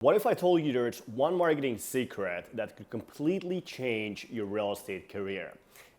What if I told you there's one marketing secret that could completely change your real estate career?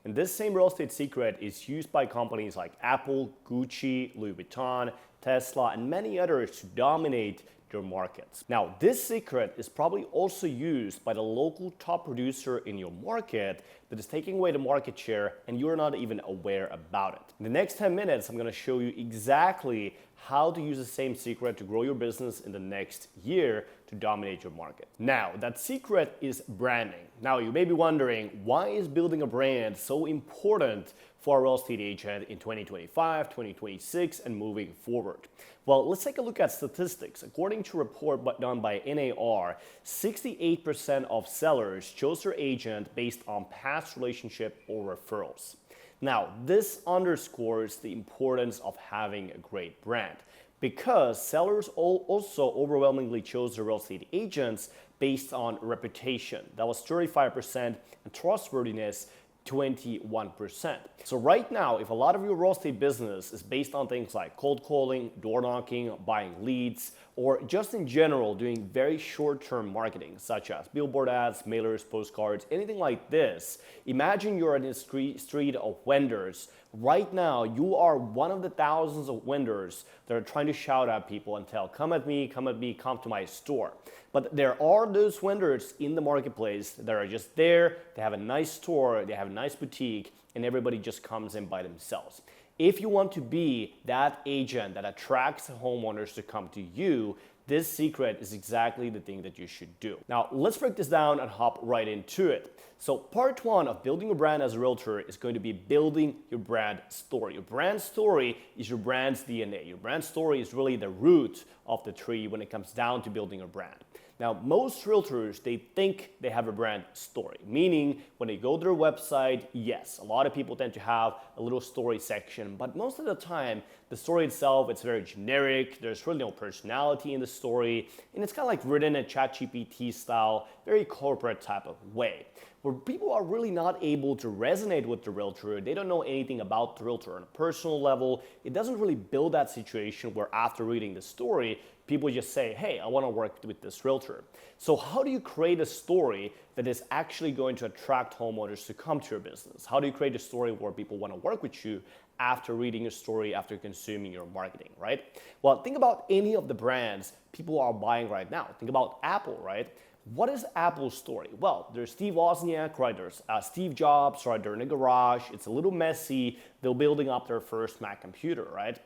And this same real estate secret is used by companies like Apple, Gucci, Louis Vuitton, Tesla, and many others to dominate their markets. Now, this secret is probably also used by the local top producer in your market that is taking away the market share and you're not even aware about it. In the next 10 minutes, I'm gonna show you exactly how to use the same secret to grow your business in the next year to dominate your market. Now, that secret is branding. Now, you may be wondering, why is building a brand so important for a real estate agent in 2025, 2026, and moving forward? Well, let's take a look at statistics. According to a report done by NAR, 68% of sellers chose their agent based on past relationship or referrals. Now, this underscores the importance of having a great brand because sellers also overwhelmingly chose their real estate agents based on reputation. That was 35%, and trustworthiness 21%. So right now, if a lot of your real estate business is based on things like cold calling, door knocking, buying leads, or just in general doing very short-term marketing, such as billboard ads, mailers, postcards, anything like this, imagine you're in a street of vendors. Right now, you are one of the thousands of vendors that are trying to shout at people and tell, come at me, come to my store. But there are those vendors in the marketplace that are just there, they have a nice store, they have a nice boutique, and everybody just comes in by themselves. If you want to be that agent that attracts homeowners to come to you, this secret is exactly the thing that you should do. Now, let's break this down and hop right into it. So part one of building a brand as a realtor is going to be building your brand story. Your brand story is your brand's DNA. Your brand story is really the root of the tree when it comes down to building a brand. Now, most realtors, they think they have a brand story, meaning when they go to their website, yes, a lot of people tend to have a little story section, but most of the time, the story itself, it's very generic, there's really no personality in the story, and it's kind of like written in ChatGPT style, very corporate type of way. Where people are really not able to resonate with the realtor, they don't know anything about the realtor on a personal level, it doesn't really build that situation where after reading the story, people just say, hey, I want to work with this realtor. So how do you create a story that is actually going to attract homeowners to come to your business? How do you create a story where people want to work with you after reading your story, after consuming your marketing, right? Well, think about any of the brands people are buying right now. Think about Apple, right? What is Apple's story? Well, there's Steve Wozniak, right? There's Steve Jobs, right? They're in a garage. It's a little messy. They're building up their first Mac computer, right?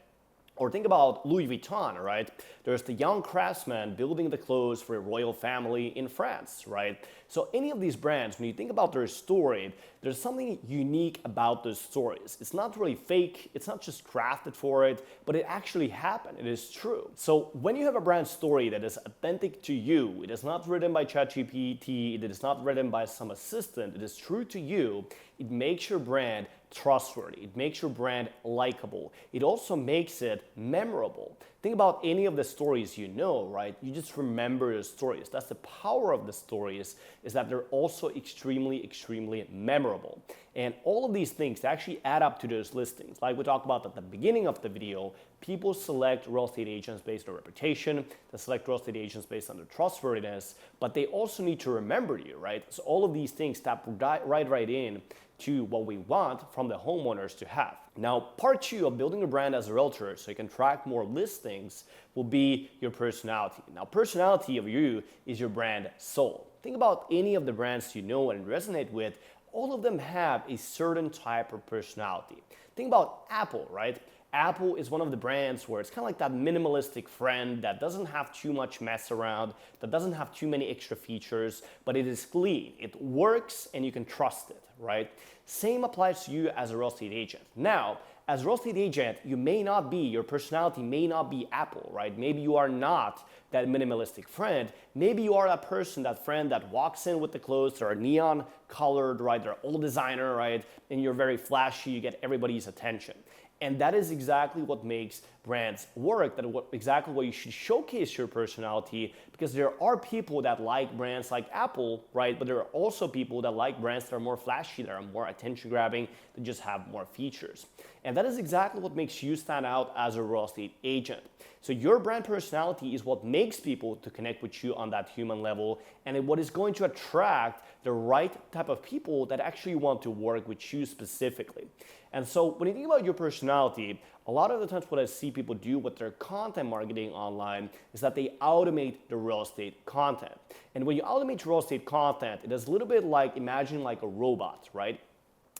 Or think about Louis Vuitton, right? There's the young craftsman building the clothes for a royal family in France, right? So any of these brands, when you think about their story, there's something unique about those stories. It's not really fake, it's not just crafted for it, but it actually happened, it is true. So when you have a brand story that is authentic to you, it is not written by ChatGPT, it is not written by some assistant, it is true to you, it makes your brand trustworthy. It makes your brand likable. It also makes it memorable. Think about any of the stories you know, right? You just remember the stories. That's the power of the stories, is that they're also extremely, extremely memorable. And all of these things actually add up to those listings. Like we talked about at the beginning of the video, people select real estate agents based on reputation, they select real estate agents based on their trustworthiness, but they also need to remember you, right? So all of these things tap right in to what we want from the homeowners to have. Now, part two of building a brand as a realtor so you can track more listings will be your personality. Now, personality of you is your brand soul. Think about any of the brands you know and resonate with. All of them have a certain type of personality. Think about Apple, right? Apple is one of the brands where it's kind of like that minimalistic friend that doesn't have too much mess around, that doesn't have too many extra features, but it is clean. It works and you can trust it, right? Same applies to you as a real estate agent. Now, as a real estate agent, your personality may not be Apple, right? Maybe you are not that minimalistic friend. Maybe you are that friend that walks in with the clothes that are neon colored, right? They're all designer, right? And you're very flashy, you get everybody's attention. And that is exactly what makes brands work, exactly what you should showcase your personality, because there are people that like brands like Apple, right? But there are also people that like brands that are more flashy, that are more attention grabbing, that just have more features. And that is exactly what makes you stand out as a real estate agent. So your brand personality is what makes people to connect with you on that human level, and what is going to attract the right type of people that actually want to work with you specifically. And so when you think about your personality, a lot of the times what I see people do with their content marketing online is that they automate the real estate content. And when you automate real estate content, it is a little bit like, imagine like a robot, right?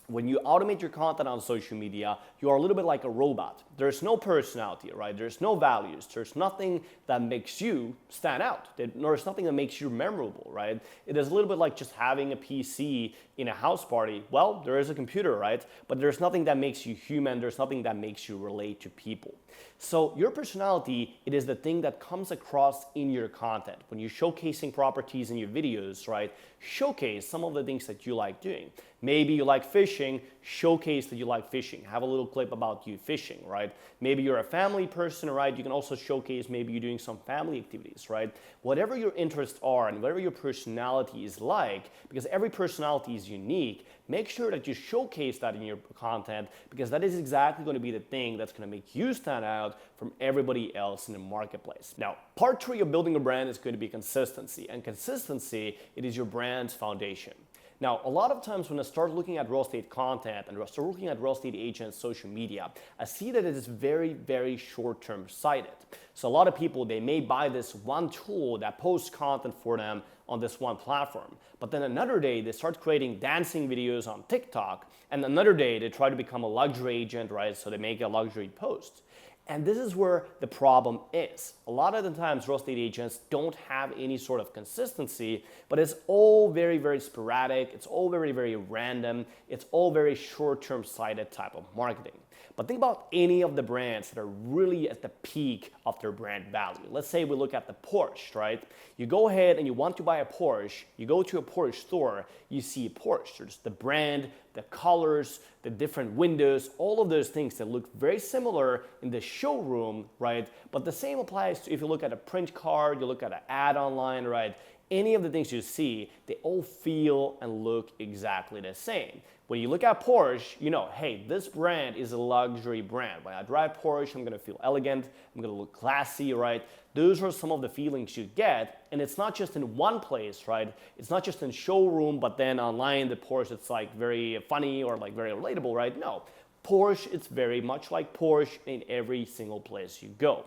When you automate your content on social media, you are a little bit like a robot. There's no personality, right? There's no values. There's nothing that makes you stand out. There's nothing that makes you memorable, right? It is a little bit like just having a PC in a house party. Well, there is a computer, right? But there's nothing that makes you human. There's nothing that makes you relate to people. So your personality, it is the thing that comes across in your content. When you're showcasing properties in your videos, right? Showcase some of the things that you like doing. Maybe you like fishing, showcase that you like fishing. Have a little clip about you fishing, right? Maybe you're a family person, right? You can also showcase maybe you're doing some family activities, right? Whatever your interests are and whatever your personality is like, because every personality is unique, make sure that you showcase that in your content, because that is exactly going to be the thing that's going to make you stand out from everybody else in the marketplace. Now, part 3 of building a brand is going to be consistency. And consistency, it is your brand's foundation. Now, a lot of times when I start looking at real estate content and I start looking at real estate agents' social media, I see that it is very, very short-term sighted. So a lot of people, they may buy this one tool that posts content for them on this one platform. But then another day, they start creating dancing videos on TikTok. And another day, they try to become a luxury agent, right? So they make a luxury post. And this is where the problem is. A lot of the times, real estate agents don't have any sort of consistency, but it's all very, very sporadic. It's all very, very random. It's all very short-term sighted type of marketing. But think about any of the brands that are really at the peak of their brand value. Let's say we look at the Porsche, right? You go ahead and you want to buy a Porsche, you go to a Porsche store, you see a Porsche. There's the brand, the colors, the different windows, all of those things that look very similar in the showroom, right? But the same applies to if you look at a print card, you look at an ad online, right? Any of the things you see, they all feel and look exactly the same. When you look at Porsche, you know, hey, this brand is a luxury brand. When I drive Porsche, I'm gonna feel elegant, I'm gonna look classy, right? Those are some of the feelings you get, and it's not just in one place, right? It's not just in showroom, but then online, the Porsche, it's like very funny or like very relatable, right? No, Porsche, it's very much like Porsche in every single place you go.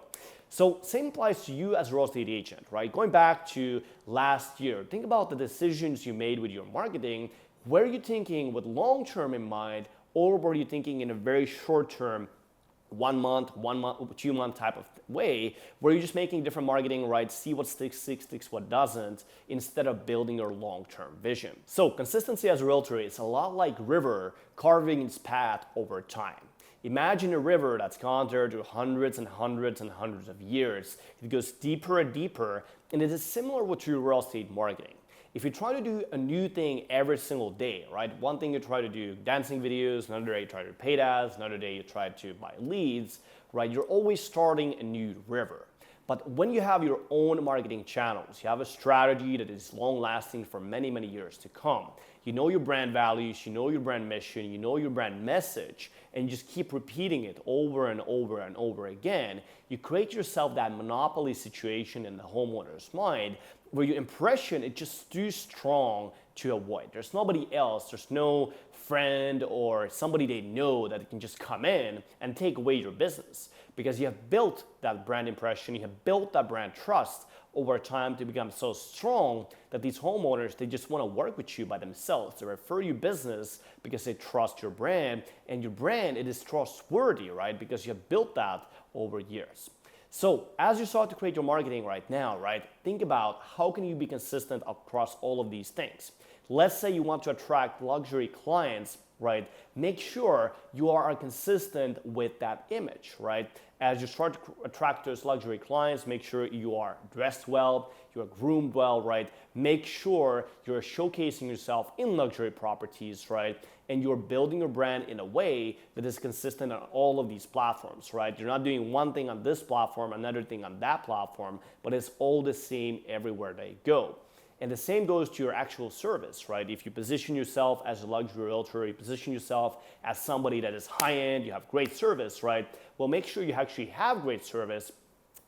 So same applies to you as a real estate agent, right? Going back to last year, think about the decisions you made with your marketing. Were you thinking with long-term in mind, or were you thinking in a very short-term, 1 month, 2 month type of way, where you're just making different marketing, right? See what sticks, what doesn't, instead of building your long-term vision. So consistency as a realtor is a lot like river carving its path over time. Imagine a river that's gone there to hundreds and hundreds and hundreds of years. It goes deeper and deeper, and it is similar with your real estate marketing. If you try to do a new thing every single day, right? One thing you try to do dancing videos, another day you try to do paid ads, another day you try to buy leads, right? You're always starting a new river. But when you have your own marketing channels, you have a strategy that is long lasting for many, many years to come. You know your brand values, you know your brand mission, you know your brand message, and you just keep repeating it over and over and over again. You create yourself that monopoly situation in the homeowner's mind where your impression is just too strong to avoid. There's nobody else, there's no friend or somebody they know that can just come in and take away your business, because you have built that brand impression, you have built that brand trust over time to become so strong that these homeowners, they just want to work with you by themselves. They refer you business because they trust your brand, and your brand, it is trustworthy, right? Because you have built that over years. So as you start to create your marketing right now, right, think about how can you be consistent across all of these things. Let's say you want to attract luxury clients right? Make sure you are consistent with that image, right? As you start to attract those luxury clients, make sure you are dressed well, you're groomed well, right? Make sure you're showcasing yourself in luxury properties, right? And you're building your brand in a way that is consistent on all of these platforms, right? You're not doing one thing on this platform, another thing on that platform, but it's all the same everywhere they go. And the same goes to your actual service, right? If you position yourself as a luxury realtor, you position yourself as somebody that is high-end, you have great service, right? Well, make sure you actually have great service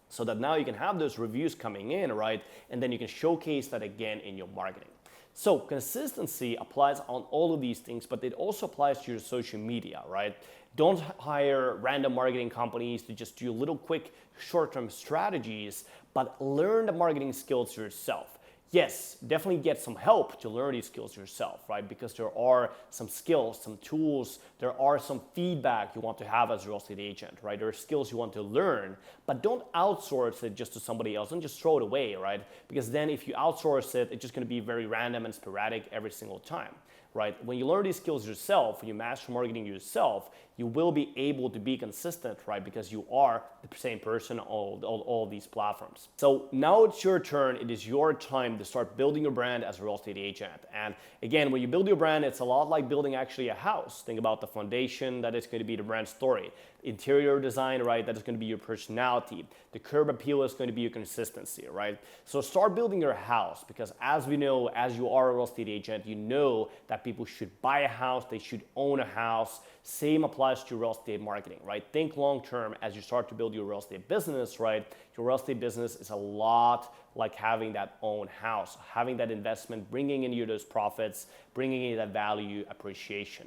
so that now you can have those reviews coming in, right? And then you can showcase that again in your marketing. So consistency applies on all of these things, but it also applies to your social media, right? Don't hire random marketing companies to just do little quick short-term strategies, but learn the marketing skills yourself. Yes, definitely get some help to learn these skills yourself, right? Because there are some skills, some tools, there are some feedback you want to have as a real estate agent, right? There are skills you want to learn, but don't outsource it just to somebody else. Don't just throw it away, right? Because then if you outsource it, it's just gonna be very random and sporadic every single time, right? When you learn these skills yourself, when you master marketing yourself, you will be able to be consistent, right? Because you are the same person on all these platforms. So now it's your turn. It is your time to start building your brand as a real estate agent. And again, when you build your brand, it's a lot like building actually a house. Think about the foundation that is going to be the brand story. Interior design, right? That is going to be your personality. The curb appeal is going to be your consistency, right? So start building your house, because as we know, as you are a real estate agent, you know that people should buy a house, they should own a house. Same applies to real estate marketing, right? Think long term as you start to build your real estate business, right? Your real estate business is a lot like having that own house, having that investment, bringing in you those profits, bringing in that value appreciation.